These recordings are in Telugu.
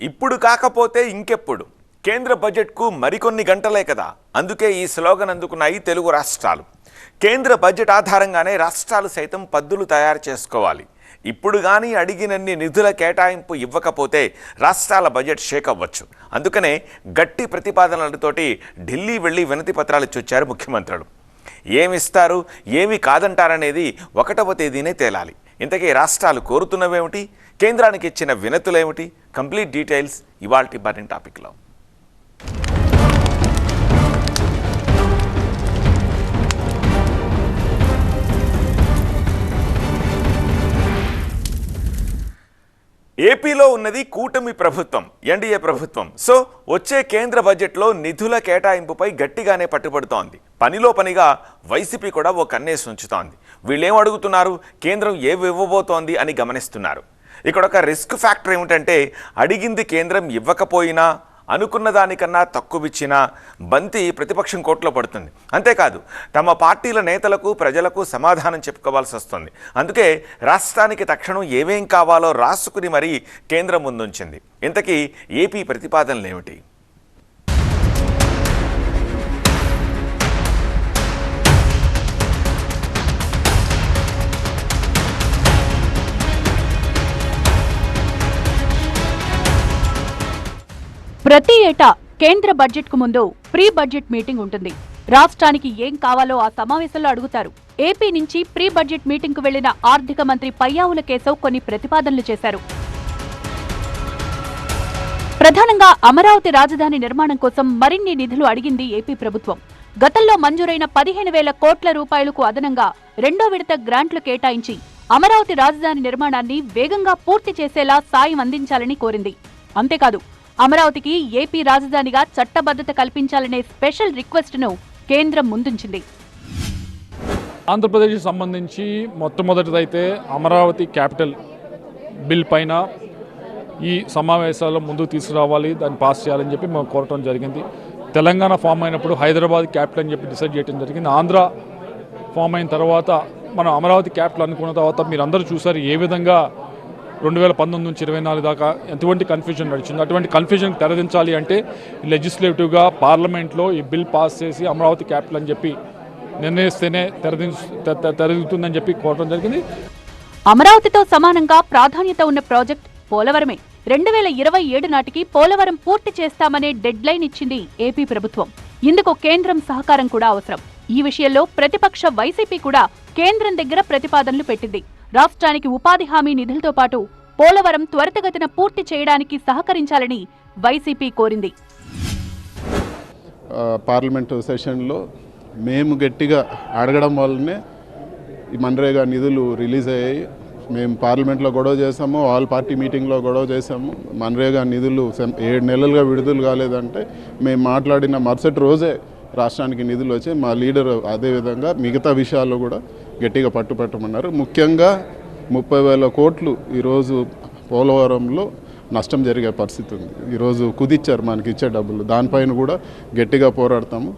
ఇప్పుడు కాకపోతే ఇంకెప్పుడు కేంద్ర బడ్జెట్కు మరికొన్ని గంటలే కదా. అందుకే ఈ స్లోగన్ అందుకున్నాయి తెలుగు రాష్ట్రాలు. కేంద్ర బడ్జెట్ ఆధారంగానే రాష్ట్రాలు సైతం పద్దులు తయారు చేసుకోవాలి. ఇప్పుడు కానీ అడిగినన్ని నిధుల కేటాయింపు ఇవ్వకపోతే రాష్ట్రాల బడ్జెట్ షేక్ అవ్వచ్చు. అందుకనే గట్టి ప్రతిపాదనలతోటి ఢిల్లీ వెళ్ళి వినతి పత్రాలు ఇచ్చొచ్చారు ముఖ్యమంత్రులు. ఏమిస్తారు ఏమి కాదంటారనేది 1వ తేదీనే తేలాలి. ఇంతకీ రాష్ట్రాలు కోరుతున్నవేమిటి, కేంద్రానికి ఇచ్చిన వినతులేమిటి, కంప్లీట్ డీటెయిల్స్ ఇవాల్టి బర్నింగ్ టాపిక్లో. ఏపీలో ఉన్నది కూటమి ప్రభుత్వం, ఎన్డీఏ ప్రభుత్వం. సో వచ్చే కేంద్ర బడ్జెట్లో నిధుల కేటాయింపుపై గట్టిగానే పట్టుబడుతోంది. పనిలో పనిగా వైసీపీ కూడా ఓ కన్నేసి ఉంచుతోంది. వీళ్ళేం అడుగుతున్నారు, కేంద్రం ఏవి ఇవ్వబోతోంది అని గమనిస్తున్నారు. ఇక్కడ ఒక రిస్క్ ఫ్యాక్టర్ ఏమిటంటే అడిగింది కేంద్రం ఇవ్వకపోయినా అనుకున్న దానికన్నా తక్కువిచ్చినా బంతి ప్రతిపక్షం కోర్టులో పడుతుంది. అంతేకాదు తమ పార్టీల నేతలకు ప్రజలకు సమాధానం చెప్పుకోవాల్సి వస్తుంది. అందుకే రాష్ట్రానికి తక్షణం ఏమేం కావాలో రాసుకుని మరీ కేంద్రం ముందుంచింది. ఇంతకీ ఏపీ ప్రతిపాదనలు ఏమిటి? ప్రతి ఏటా కేంద్ర బడ్జెట్ కు ముందు ప్రీ బడ్జెట్ మీటింగ్ ఉంటుంది. రాష్ట్రానికి ఏం కావాలో ఆ సమావేశంలో అడుగుతారు. ఏపీ నుంచి ప్రీ బడ్జెట్ మీటింగ్ కు వెళ్లిన ఆర్థిక మంత్రి పయ్యావుల కేశవ్ కొన్ని ప్రతిపాదనలు చేశారు. ప్రధానంగా అమరావతి రాజధాని నిర్మాణం కోసం మరిన్ని నిధులు అడిగింది ఏపీ ప్రభుత్వం. గతంలో మంజూరైన 15,000 కోట్ల రూపాయలకు అదనంగా 2వ విడత గ్రాంట్లు కేటాయించి అమరావతి రాజధాని నిర్మాణాన్ని వేగంగా పూర్తి చేసేలా సాయం అందించాలని కోరింది. అంతేకాదు అమరావతికి ఏపీ రాజధానిగా చట్టబద్ధత కల్పించాలనే స్పెషల్ రిక్వెస్ట్ ను కేంద్రం ముందుంచింది. ఆంధ్రప్రదేశ్కి సంబంధించి మొట్టమొదటిదైతే అమరావతి క్యాపిటల్ బిల్ పైన ఈ సమావేశాల్లో ముందుకు తీసుకురావాలి, దాన్ని పాస్ చేయాలని చెప్పి మేము కోరటం జరిగింది. తెలంగాణ ఫామ్ అయినప్పుడు హైదరాబాద్ క్యాపిటల్ అని చెప్పి డిసైడ్ చేయడం జరిగింది. ఆంధ్ర ఫామ్ అయిన తర్వాత మనం అమరావతి క్యాపిటల్ అనుకున్న తర్వాత మీరు అందరూ చూసారు ఏ విధంగా 2019 నుంచి 24 దాకా ఎటువంటి కన్ఫ్యూజన్ నడిచింది. అటువంటి కన్ఫ్యూజన్ తెరదించాలి అంటే లెజిస్లేటివ్గా పార్లమెంట్లో ఈ బిల్ పాస్ చేసి అమరావతి క్యాపిటల్ అని చెప్పి నిర్ణయిస్తేనే తెరదిగుతుందని చెప్పి కోరడం జరిగింది. అమరావతితో సమానంగా ప్రాధాన్యత ఉన్న ప్రాజెక్ట్ పోలవరమే. 2027 నాటికి పోలవరం పూర్తి చేస్తామనే డెడ్ లైన్ ఇచ్చింది ఏపీ ప్రభుత్వం. ఇందుకు కేంద్రం సహకారం కూడా అవసరం. ఈ విషయంలో ప్రతిపక్ష వైసీపీ కూడా కేంద్రం దగ్గర ప్రతిపాదనలు పెట్టింది. రాష్ట్రానికి ఉపాధి హామీ నిధులతో పాటు పోలవరం త్వరితగతిన పూర్తి చేయడానికి సహకరించాలని వైసీపీ కోరింది. పార్లమెంటు సెషన్లో మేము గట్టిగా అడగడం వల్లనే ఈ మన్రేగా నిధులు రిలీజ్ అయ్యాయి. మేము పార్లమెంట్లో గొడవ చేసాము, ఆల్ పార్టీ మీటింగ్లో గొడవ చేసాము. మన్రేగా నిధులు 7 నెలలుగా విడుదల కాలేదంటే మేము మాట్లాడిన మరుసటి రోజే రాష్ట్రానికి నిధులు వచ్చాయి. మా లీడర్ అదేవిధంగా మిగతా విషయాల్లో కూడా గట్టిగా పట్టుపెట్టమన్నారు. ముఖ్యంగా 30,000 కోట్లు ఈరోజు పోలవరంలో నష్టం జరిగే పరిస్థితి ఉంది. ఈరోజు కుదిచ్చారు మనకి ఇచ్చే డబ్బులు, దానిపైన కూడా గట్టిగా పోరాడతాము.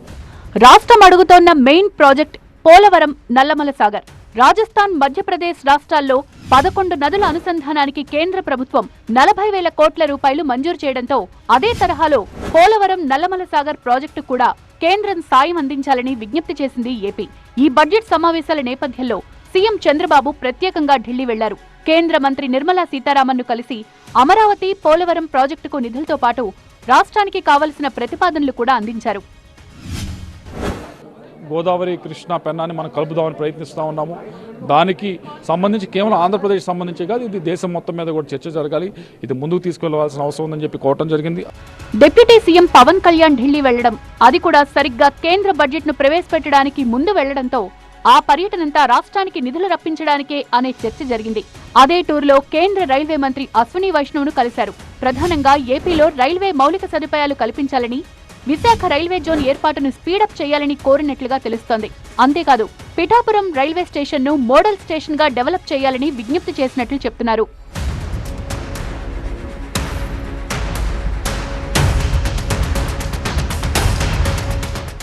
రాష్ట్రం అడుగుతోన్న మెయిన్ ప్రాజెక్ట్ పోలవరం నల్లమల సాగర్. రాజస్థాన్, మధ్యప్రదేశ్ రాష్ట్రాల్లో 11 నదుల అనుసంధానానికి కేంద్ర ప్రభుత్వం 40,000 కోట్ల రూపాయలు మంజూరు చేయడంతో అదే తరహాలో పోలవరం నల్లమల సాగర్ ప్రాజెక్టు కూడా కేంద్రం సాయం అందించాలని విజ్ఞప్తి చేసింది ఏపీ. ఈ బడ్జెట్ సమావేశాల నేపథ్యంలో సీఎం చంద్రబాబు ప్రత్యేకంగా ఢిల్లీ వెళ్లారు. కేంద్ర మంత్రి నిర్మలా సీతారామన్ను కలిసి అమరావతి, పోలవరం ప్రాజెక్టుకు నిధులతో పాటు రాష్ట్రానికి కావలసిన ప్రతిపాదనలు కూడా అందించారు. గోదావరి, కృష్ణా, పెన్నాని మనం కలుపుదామని ప్రయత్నిస్తూ ఉన్నాము. దానికి సంబంధించి కేవలం ఆంధ్రప్రదేశ్ సంబంధించి కాదు, ఇది దేశం మొత్తం మీద కూడా చర్చ జరగాలి. ఇది ముందుకు తీసుకెళ్లవలసిన అవసరం ఉందని చెప్పి కోరటం జరిగింది. డిప్యూటీ సీఎం పవన్ కళ్యాణ్ ఢిల్లీ వెళ్లడం, అది కూడా సరిగ్గా కేంద్ర బడ్జెట్ ను ప్రవేశపెట్టడానికి ముందు వెళ్లడంతో ఆ పర్యటనంతా రాష్ట్రానికి నిధులు రప్పించడానికే అనే చర్చ జరిగింది. అదే టూర్లో కేంద్ర రైల్వే మంత్రి అశ్విని వైష్ణవ్ను కలిశారు. ప్రధానంగా ఏపీలో రైల్వే మౌలిక సదుపాయాలు కల్పించాలని, విశాఖ రైల్వే జోన్ ఏర్పాటును స్పీడప్ చేయాలని కోరినట్లుగా తెలుస్తోంది. అంతేకాదు పిఠాపురం రైల్వే స్టేషన్ ను మోడల్ స్టేషన్ గా డెవలప్ చేయాలని విజ్ఞప్తి చేసినట్లు చెప్తున్నారు.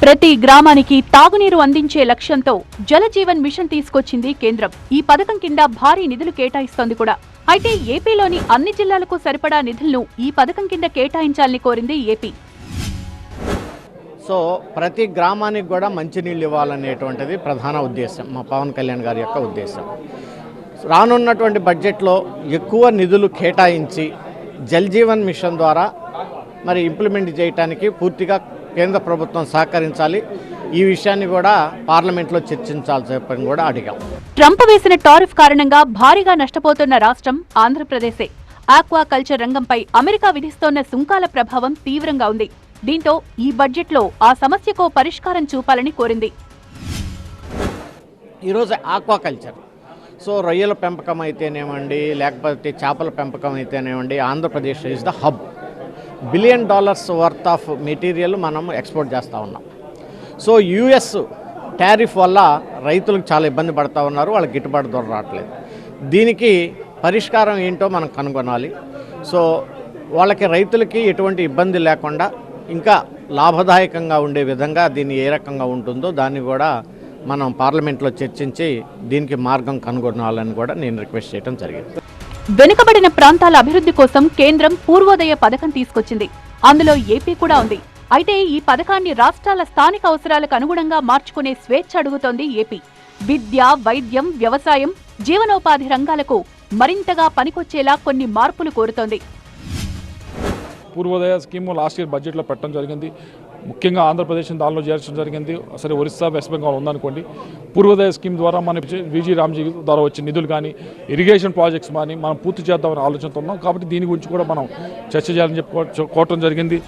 ప్రతి గ్రామానికి తాగునీరు అందించే లక్ష్యంతో జలజీవన్ మిషన్ తీసుకొచ్చింది కేంద్రం. ఈ పథకం కింద భారీ నిధులు కేటాయిస్తోంది కూడా. అయితే ఏపీలోని అన్ని జిల్లాలకు సరిపడా నిధులను ఈ పథకం కింద కేటాయించాలని కోరింది ఏపీ. సో ప్రతి గ్రామానికి కూడా మంచినీళ్ళు ఇవ్వాలనేటువంటిది ప్రధాన ఉద్దేశం, మా పవన్ కళ్యాణ్ గారి యొక్క ఉద్దేశం. రానున్నటువంటి బడ్జెట్లో ఎక్కువ నిధులు కేటాయించి జల్ జీవన్ మిషన్ ద్వారా మరి ఇంప్లిమెంట్ చేయడానికి పూర్తిగా కేంద్ర ప్రభుత్వం సహకరించాలి. ఈ విషయాన్ని కూడా పార్లమెంట్లో చర్చించాల్సి కూడా అడిగాం. ట్రంప్ వేసిన టారిఫ్ కారణంగా భారీగా నష్టపోతున్న రాష్ట్రం ఆంధ్రప్రదేశే. ఆక్వాకల్చర్ రంగంపై అమెరికా విధిస్తోన్న సుంకాల ప్రభావం తీవ్రంగా ఉంది. దీంతో ఈ బడ్జెట్లో ఆ సమస్యకు పరిష్కారం చూపాలని కోరింది. ఈరోజు ఆక్వాకల్చర్, సో రొయ్యల పెంపకం అయితేనేమండి, లేకపోతే చేపల పెంపకం అయితేనేమండి, Andhra Pradesh is the hub. $1 billion worth of material మనం ఎక్స్పోర్ట్ చేస్తూ ఉన్నాం. సో యుఎస్ టారిఫ్ వల్ల రైతులకు చాలా ఇబ్బంది పడుతూ ఉన్నారు, వాళ్ళకి గిట్టుబాటు ధర రావట్లేదు. దీనికి పరిష్కారం ఏంటో మనం కనుగొనాలి. సో వాళ్ళకి రైతులకి ఎటువంటి ఇబ్బంది లేకుండా ఇంకా లాభదాయకంగా ఉండే విధంగా దీన్ని ఏ రకంగా ఉంటుందో దాన్ని కూడా మనం పార్లమెంట్లో చర్చించి దీనికి మార్గం కనుగొనాలని కూడా నేను రిక్వెస్ట్ చేయడం జరిగింది. వెనుకబడిన ప్రాంతాల అభివృద్ధి కోసం కేంద్రం పూర్వోదయ పథకం తీసుకొచ్చింది. అందులో ఏపీ కూడా ఉంది. అయితే ఈ పథకాన్ని రాష్ట్రాల స్థానిక అవసరాలకు అనుగుణంగా మార్చుకునే స్వేచ్ఛ అడుగుతోంది ఏపీ. విద్య, వైద్యం, వ్యవసాయం, జీవనోపాధి రంగాలకు మరింతగా పనికొచ్చేలా కొన్ని మార్పులు కోరుతోంది. పూర్వోదయ స్కీము లాస్ట్ ఇయర్ బడ్జెట్లో పెట్టడం జరిగింది. ముఖ్యంగా ఆంధ్రప్రదేశ్ దానిలో చేర్చడం జరిగింది. సరే ఒరిస్సా, వెస్ట్ బెంగాల్ ఉందనుకోండి. పూర్వోదయ స్కీమ్ ద్వారా మన విజీ రామ్జీ ద్వారా వచ్చే నిధులు కానీ, ఇరిగేషన్ ప్రాజెక్ట్స్ కానీ మనం పూర్తి చేద్దామని ఆలోచనతో ఉన్నాం. కాబట్టి దీని గురించి కూడా మనం చర్చ చేయాలని కోరటం జరిగింది.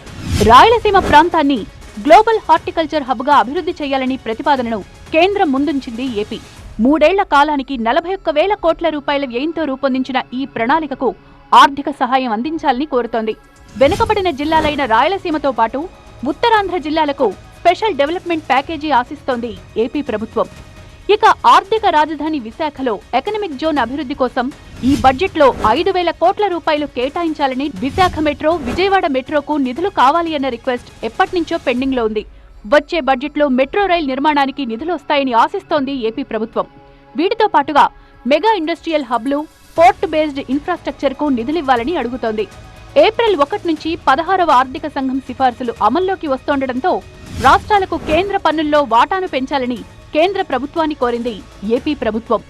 రాయలసీమ ప్రాంతాన్ని గ్లోబల్ హార్టికల్చర్ హబ్గా అభివృద్ధి చేయాలని ప్రతిపాదనను కేంద్రం ముందుంచింది ఏపీ. 3 ఏళ్ల కాలానికి 41,000 కోట్ల రూపాయల వ్యయంతో రూపొందించిన ఈ ప్రణాళికకు ఆర్థిక సహాయం అందించాలని కోరుతోంది. వెనుకబడిన జిల్లాలైన రాయలసీమతో పాటు ఉత్తరాంధ్ర జిల్లాలకు స్పెషల్ డెవలప్మెంట్ ప్యాకేజీ ఆశిస్తోంది ఏపీ ప్రభుత్వం. ఇక ఆర్థిక రాజధాని విశాఖలో ఎకనామిక్ జోన్ అభివృద్ధి కోసం ఈ బడ్జెట్లో 5,000 కోట్ల రూపాయలు కేటాయించాలని, విశాఖ మెట్రో, విజయవాడ మెట్రోకు నిధులు కావాలి అన్న రిక్వెస్ట్ ఎప్పటినుంచో పెండింగ్ లో ఉంది. వచ్చే బడ్జెట్లో మెట్రో రైల్ నిర్మాణానికి నిధులు వస్తాయని ఆశిస్తోంది ఏపీ ప్రభుత్వం. వీటితో పాటుగా మెగా ఇండస్ట్రియల్ హబ్లు, పోర్ట్ బేస్డ్ ఇన్ఫ్రాస్ట్రక్చర్ కు నిధులివ్వాలని అడుగుతోంది. ఏప్రిల్ 1 నుంచి 16వ ఆర్థిక సంఘం సిఫార్సులు అమల్లోకి వస్తుండటంతో రాష్ట్రాలకు కేంద్ర పన్నుల్లో వాటాను పెంచాలని కేంద్ర ప్రభుత్వాన్ని కోరింది ఏపీ ప్రభుత్వం.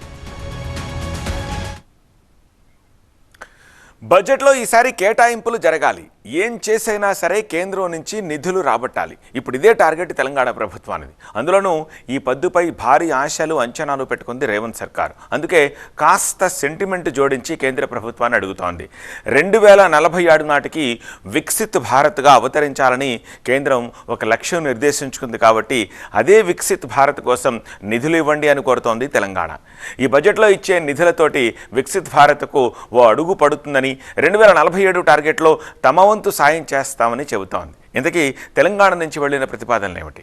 బడ్జెట్లో ఈసారి కేటాయింపులు జరగాలి. ఏం చేసైనా సరే కేంద్రం నుంచి నిధులు రాబట్టాలి. ఇప్పుడు ఇదే టార్గెట్ తెలంగాణ ప్రభుత్వానికి. అందులోనూ ఈ పద్దుపై భారీ ఆశలు, అంచనాలు పెట్టుకుంది రేవంత్ సర్కార్. అందుకే కాస్త సెంటిమెంట్ జోడించి కేంద్ర ప్రభుత్వాన్ని అడుగుతోంది. 2047 నాటికి వికసిత్ భారత్గా అవతరించాలని కేంద్రం ఒక లక్ష్యం నిర్దేశించుకుంది. కాబట్టి అదే వికసిత్ భారత్ కోసం నిధులు ఇవ్వండి అని కోరుతోంది తెలంగాణ. ఈ బడ్జెట్లో ఇచ్చే నిధులతోటి వికసిత్ భారత్కు ఓ అడుగు పడుతుందని, 2047 టార్గెట్లో తమ వంతు సాయం చేస్తామని చెబుతోంది. ఇంతకీ తెలంగాణ నుంచి వెళ్లిన ప్రతిపాదనలు ఏమిటి?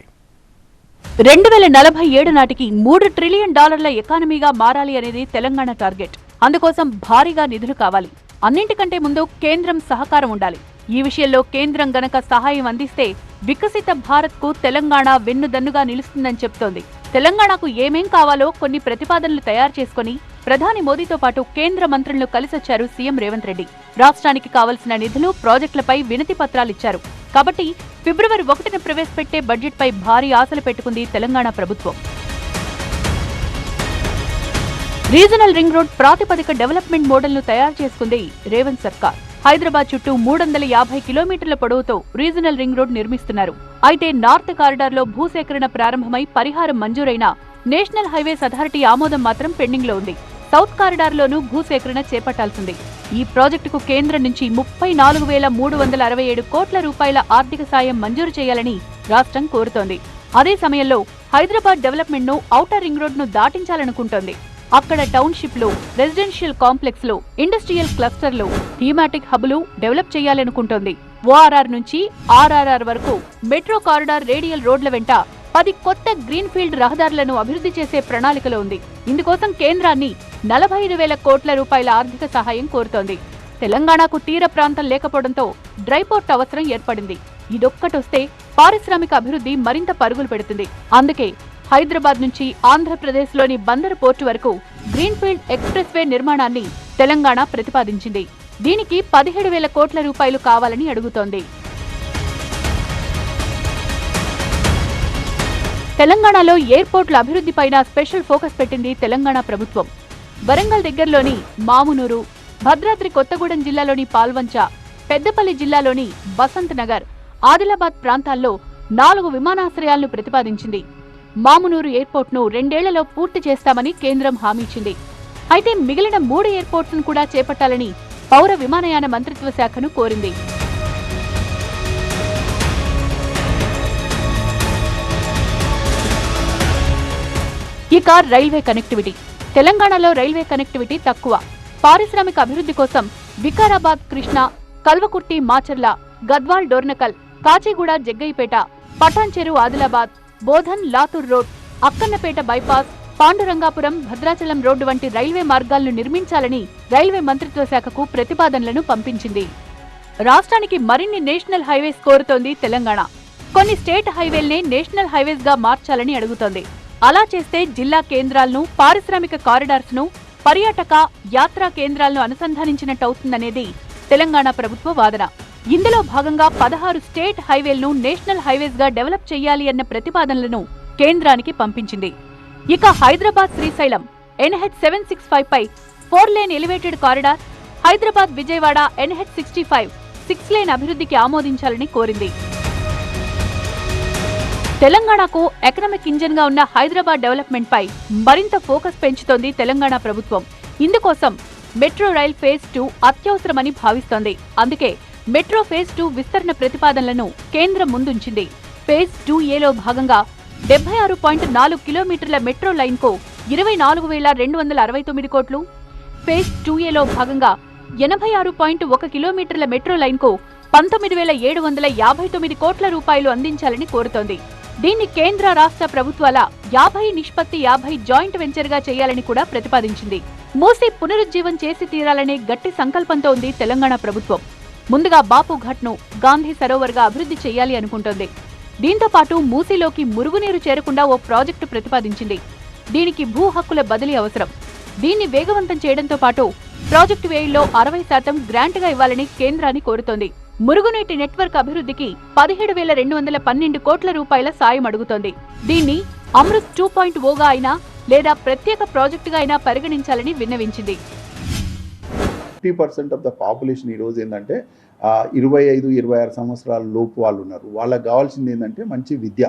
2047 నాటికి $3 ట్రిలియన్ ఎకానమీగా మారాలి అనేది తెలంగాణ టార్గెట్. అందుకోసం భారీగా నిధులు కావాలి. అన్నింటికంటే ముందు కేంద్రం సహకారం ఉండాలి. ఈ విషయంలో కేంద్రం గనక సహాయం అందిస్తే వికసిత భారత్ కు తెలంగాణ వెన్నుదన్నుగా నిలుస్తుందని చెప్తోంది. తెలంగాణకు ఏమేం కావాలో కొన్ని ప్రతిపాదనలు తయారు చేసుకుని ప్రధాని మోదీతో పాటు కేంద్ర మంత్రులను కలిసొచ్చారు సీఎం రేవంత్ రెడ్డి. రాష్ట్రానికి కావలసిన నిధులు, ప్రాజెక్టులపై వినతి పత్రాలిచ్చారు. కాబట్టి ఫిబ్రవరి 1న ప్రవేశపెట్టే బడ్జెట్పై భారీ ఆశలు పెట్టుకుంది తెలంగాణ ప్రభుత్వం. రీజనల్ రింగ్ రోడ్ ప్రాతిపదిక డెవలప్మెంట్ మోడల్ను తయారు చేసుకుంది రేవంత్ సర్కార్. హైదరాబాద్ చుట్టూ 350 కిలోమీటర్ల పొడవుతో రీజనల్ రింగ్ రోడ్ నిర్మిస్తున్నారు. అయితే నార్త్ కారిడార్లో భూసేకరణ ప్రారంభమై పరిహారం మంజూరైన నేషనల్ హైవేస్ అథారిటీ ఆమోదం మాత్రం పెండింగ్ లో ఉంది. సౌత్ కారిడార్లోనూ భూసేకరణ చేపట్టాల్సింది. ఈ ప్రాజెక్టుకు కేంద్రం నుంచి 34,367 కోట్ల రూపాయల ఆర్థిక సాయం మంజూరు చేయాలని రాష్ట్రం కోరుతోంది. అదే సమయంలో హైదరాబాద్ డెవలప్మెంట్ ను ఔటర్ రింగ్ రోడ్ ను దాటించాలనుకుంటోంది. అక్కడ టౌన్షిప్లు, రెసిడెన్షియల్ కాంప్లెక్స్లు, ఇండస్ట్రియల్ క్లస్టర్లు, థీమాటిక్ హబ్లు డెవలప్ చేయాలనుకుంటోంది. ఓఆర్ఆర్ నుంచి ఆర్ఆర్ఆర్ వరకు మెట్రో కారిడార్ రేడియల్ రోడ్ల వెంట 10 కొత్త గ్రీన్ఫీల్డ్ రహదారులను అభివృద్ధి చేసే ప్రణాళికలో ఉంది. ఇందుకోసం కేంద్రాన్ని 45,000 కోట్ల రూపాయల ఆర్థిక సహాయం కోరుతోంది. తెలంగాణకు తీర ప్రాంతం లేకపోవడంతో డ్రైపోర్ట్ అవసరం ఏర్పడింది. ఇదొక్కటొస్తే పారిశ్రామిక అభివృద్ధి మరింత పరుగులు పెడుతుంది. అందుకే హైదరాబాద్ నుంచి ఆంధ్రప్రదేశ్లోని బందరు పోర్టు వరకు గ్రీన్ఫీల్డ్ ఎక్స్ప్రెస్ వే నిర్మాణాన్ని తెలంగాణ ప్రతిపాదించింది. దీనికి 17,000 కోట్ల రూపాయలు కావాలని అడుగుతోంది. తెలంగాణలో ఎయిర్పోర్టుల అభివృద్ధిపైన స్పెషల్ ఫోకస్ పెట్టింది తెలంగాణ ప్రభుత్వం. వరంగల్ దగ్గరలోని మామునూరు, భద్రాద్రి కొత్తగూడెం జిల్లాలోని పాల్వంచ, పెద్దపల్లి జిల్లాలోని బసంత్ నగర్, ఆదిలాబాద్ ప్రాంతాల్లో 4 విమానాశ్రయాలను ప్రతిపాదించింది. మామునూరు ఎయిర్పోర్ట్ను 2 ఏళ్లలో పూర్తి చేస్తామని కేంద్రం హామీ ఇచ్చింది. అయితే మిగిలిన 3 ఎయిర్పోర్ట్స్ను కూడా చేపట్టాలని పౌర విమానయాన మంత్రిత్వ శాఖను కోరింది. ఇక రైల్వే కనెక్టివిటీ. తెలంగాణలో రైల్వే కనెక్టివిటీ తక్కువ. పారిశ్రామిక అభివృద్ధి కోసం Vikarabad Krishna, Kalwakurthy Macherla, Gadwal Dornakal, Kacheguda Jaggayyapeta, Patancheru Adilabad, Bodhan Latur road, Akkannapeta bypass, Pandurangapuram Bhadrachalam road వంటి రైల్వే మార్గాలను నిర్మించాలని రైల్వే మంత్రిత్వ శాఖకు ప్రతిపాదనలను పంపించింది. రాష్ట్రానికి మరిన్ని నేషనల్ హైవేస్ కోరుతోంది తెలంగాణ. కొన్ని స్టేట్ హైవేల్నే నేషనల్ హైవేస్ గా మార్చాలని అడుగుతోంది. అలా చేస్తే జిల్లా కేంద్రాలను, పారిశ్రామిక కారిడార్స్ ను, పర్యాటక యాత్రా కేంద్రాలను అనుసంధానించినట్టవుతుందనేది తెలంగాణ ప్రభుత్వ వాదన. ఇందులో భాగంగా 16 స్టేట్ హైవేలను నేషనల్ హైవేస్ గా డెవలప్ చేయాలి అన్న ప్రతిపాదనలను కేంద్రానికి పంపించింది. ఇక హైదరాబాద్ శ్రీశైలం NH765 పై 4 lane elevated corridor, Hyderabad Vijayawada NH65 6 lane అభివృద్ధికి ఆమోదించాలని కోరింది. తెలంగాణకు ఎకనామిక్ ఇంజన్ గా ఉన్న హైదరాబాద్ డెవలప్మెంట్ పై మరింత ఫోకస్ పెంచుతోంది తెలంగాణ ప్రభుత్వం. ఇందుకోసం మెట్రో రైల్ ఫేజ్ 2 అత్యవసరమని భావిస్తోంది. అందుకే మెట్రో ఫేజ్ 2 విస్తరణ ప్రతిపాదనలను కేంద్రం ముందుంచింది. ఫేజ్ 2Aలో భాగంగా 76.4 కిలోమీటర్ల మెట్రో లైన్ కు 24,269 కోట్లు, ఫేజ్ 2Aలో భాగంగా 86.1 కిలోమీటర్ల మెట్రో లైన్ కు 19,759 కోట్ల రూపాయలు అందించాలని కోరుతోంది. దీన్ని కేంద్ర రాష్ట్ర ప్రభుత్వాల 50-50 జాయింట్ వెంచర్ గా చేయాలని కూడా ప్రతిపాదించింది. మూసీ పునరుజ్జీవం చేసి తీరాలనే గట్టి సంకల్పంతో ఉంది తెలంగాణ ప్రభుత్వం. ముందుగా బాపుఘాట్ ను గాంధీ సరోవర్ గా అభివృద్ధి చేయాలి అనుకుంటోంది. దీంతో పాటు మూసీలోకి మురుగునీరు చేరకుండా ఓ ప్రాజెక్టు ప్రతిపాదించింది. దీనికి భూ హక్కుల బదిలీ అవసరం. దీన్ని వేగవంతం చేయడంతో పాటు ప్రాజెక్టు వ్యయంలో 60% గ్రాంట్ గా ఇవ్వాలని కేంద్రాన్ని కోరుతోంది. మురుగునీటి నెట్వర్క్ అభివృద్ధికి 17,212 కోట్ల రూపాయల సాయం అడుగుతోంది. దీన్ని అమృత్ 2.0గా అయినా లేదా ప్రత్యేక ప్రాజెక్టుగా అయినా పరిగణించాలని విన్నవించింది. 50% ఆఫ్ ద పాపులేషన్ ఈరోజు ఏంటంటే 25-26 సంవత్సరాల లోపు వాళ్ళు ఉన్నారు. వాళ్ళకి కావాల్సింది ఏంటంటే మంచి విద్య.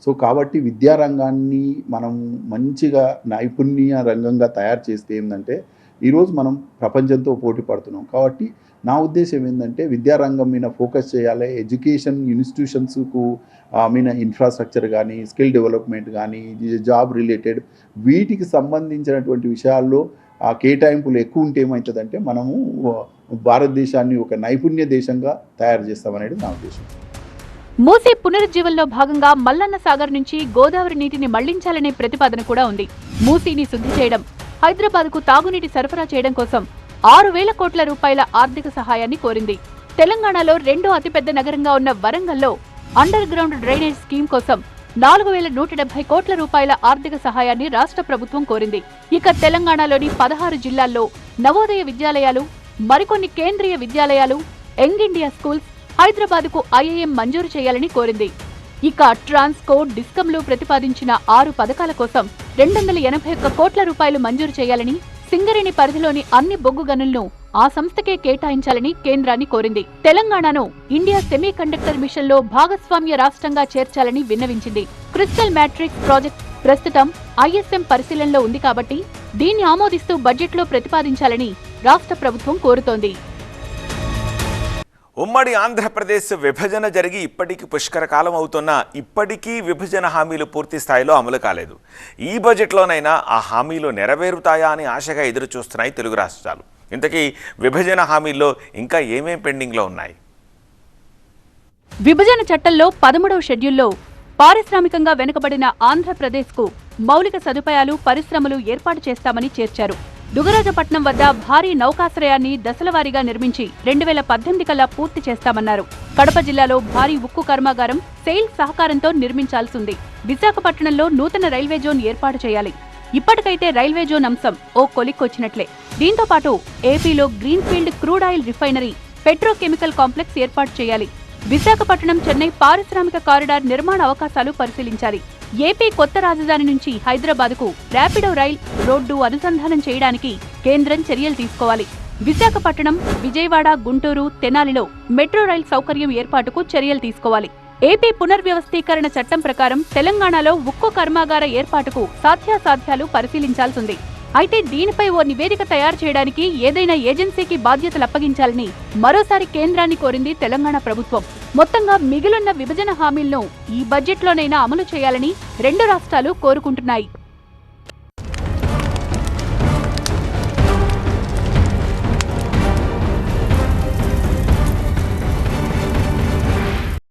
సో కాబట్టి విద్యా రంగాన్ని మనం మంచిగా నైపుణ్య రంగంగా తయారు చేస్తే ఏంటంటే ఈరోజు మనం ప్రపంచంతో పోటీ పడుతున్నాం. కాబట్టి నా ఉద్దేశం ఏంటంటే విద్యారంగం మీద ఫోకస్ చేయాలి. ఎడ్యుకేషన్ ఇన్స్టిట్యూషన్స్కు మీద ఇన్ఫ్రాస్ట్రక్చర్ కానీ, స్కిల్ డెవలప్మెంట్ కానీ, జాబ్ రిలేటెడ్ వీటికి సంబంధించినటువంటి విషయాల్లో కేటాయింపులు ఎక్కువ ఉంటే ఏమవుతుందంటే మనము భారతదేశాన్ని ఒక నైపుణ్య దేశంగా తయారు చేస్తామనేది నా ఉద్దేశం. మూసీ పునరుజ్జీవంలో భాగంగా మల్లన్న సాగర్ నుంచి గోదావరి నీటిని మళ్లించాలనే ప్రతిపాదన కూడా ఉంది. మూసీని శుద్ధి చేయడం, హైదరాబాద్కు తాగునీటి సరఫరా చేయడం కోసం 6,000 కోట్ల రూపాయల ఆర్థిక సహాయాన్ని కోరింది. తెలంగాణలో రెండో అతిపెద్ద నగరంగా ఉన్న వరంగల్లో అండర్ గ్రౌండ్ డ్రైనేజ్ స్కీమ్ కోసం 4,170 కోట్ల రూపాయల ఆర్థిక సహాయాన్ని రాష్ట్ర ప్రభుత్వం కోరింది. ఇక తెలంగాణలోని 16 జిల్లాల్లో నవోదయ విద్యాలయాలు, మరికొన్ని కేంద్రీయ విద్యాలయాలు, యంగ్ ఇండియా స్కూల్స్, హైదరాబాద్కు IIM మంజూరు చేయాలని కోరింది. ఇక ట్రాన్స్కో, డిస్కంలు ప్రతిపాదించిన 6 పథకాల కోసం 281 కోట్ల రూపాయలు మంజూరు చేయాలని, సింగరేణి పరిధిలోని అన్ని బొగ్గు గనులను ఆ సంస్థకే కేటాయించాలని కేంద్రాన్ని కోరింది. తెలంగాణను ఇండియా సెమీ కండక్టర్ మిషన్లో భాగస్వామ్య రాష్ట్రంగా చేర్చాలని విన్నవించింది. క్రిస్టల్ మ్యాట్రిక్స్ ప్రాజెక్ట్ ప్రస్తుతం ISM పరిశీలనలో ఉంది కాబట్టి దీన్ని ఆమోదిస్తూ బడ్జెట్లో ప్రతిపాదించాలని రాష్ట్ర ప్రభుత్వం కోరుతోంది. ఉమ్మడి ఆంధ్రప్రదేశ్ విభజన జరిగి ఇప్పటికీ పుష్కర కాలం అవుతున్నా ఇప్పటికీ విభజన హామీలు పూర్తి స్థాయిలో అమలు కాలేదు. ఈ బడ్జెట్లోనైనా ఆ హామీలు నెరవేరుతాయా అని ఆశగా ఎదురు చూస్తున్నాయి తెలుగు రాష్ట్రాలు. ఇంతకీ విభజన హామీల్లో ఇంకా ఏమేం పెండింగ్లో ఉన్నాయి? విభజన చట్టంలో 13వ షెడ్యూల్లో పారిశ్రామికంగా వెనుకబడిన ఆంధ్రప్రదేశ్కు మౌలిక సదుపాయాలు, పరిశ్రమలు ఏర్పాటు చేస్తామని చేర్చారు. దుగరాజపట్నం వద్ద భారీ నౌకాశ్రయాన్ని దశలవారీగా నిర్మించి 2018 కల్లా పూర్తి చేస్తామన్నారు. కడప జిల్లాలో భారీ ఉక్కు కర్మాగారం సెయిల్ సహకారంతో నిర్మించాల్సింది. విశాఖపట్నంలో నూతన రైల్వే జోన్ ఏర్పాటు చేయాలి. ఇప్పటికైతే రైల్వే జోన్ అంశం ఓ కొలిక్కొచ్చినట్లే. దీంతో పాటు ఏపీలో greenfield crude oil refinery, petrochemical complex ఏర్పాటు చేయాలి. విశాఖపట్నం చెన్నై పారిశ్రామిక కారిడార్ నిర్మాణ అవకాశాలు పరిశీలించాలి. ఏపీ కొత్త రాజధాని నుంచి హైదరాబాద్కు ర్యాపిడో రైల్ రోడ్డు అనుసంధానం చేయడానికి కేంద్రం చర్యలు తీసుకోవాలి. విశాఖపట్నం, విజయవాడ, గుంటూరు, తెనాలిలో మెట్రో రైల్ సౌకర్యం ఏర్పాటుకు చర్యలు తీసుకోవాలి. ఏపీ పునర్వ్యవస్థీకరణ చట్టం ప్రకారం తెలంగాణలో ఉక్కు కర్మాగార ఏర్పాటుకు సాధ్యాసాధ్యాలు పరిశీలించాల్సింది. అయితే దీనిపై ఓ నివేదిక తయారు చేయడానికి ఏదైనా ఏజెన్సీకి బాధ్యతలు అప్పగించాలని మరోసారి కేంద్రాన్ని కోరింది తెలంగాణ ప్రభుత్వం. మొత్తంగా మిగిలిన విభజన హామీలను ఈ బడ్జెట్లోనైనా అమలు చేయాలని రెండు రాష్ట్రాలు కోరుకుంటున్నాయి.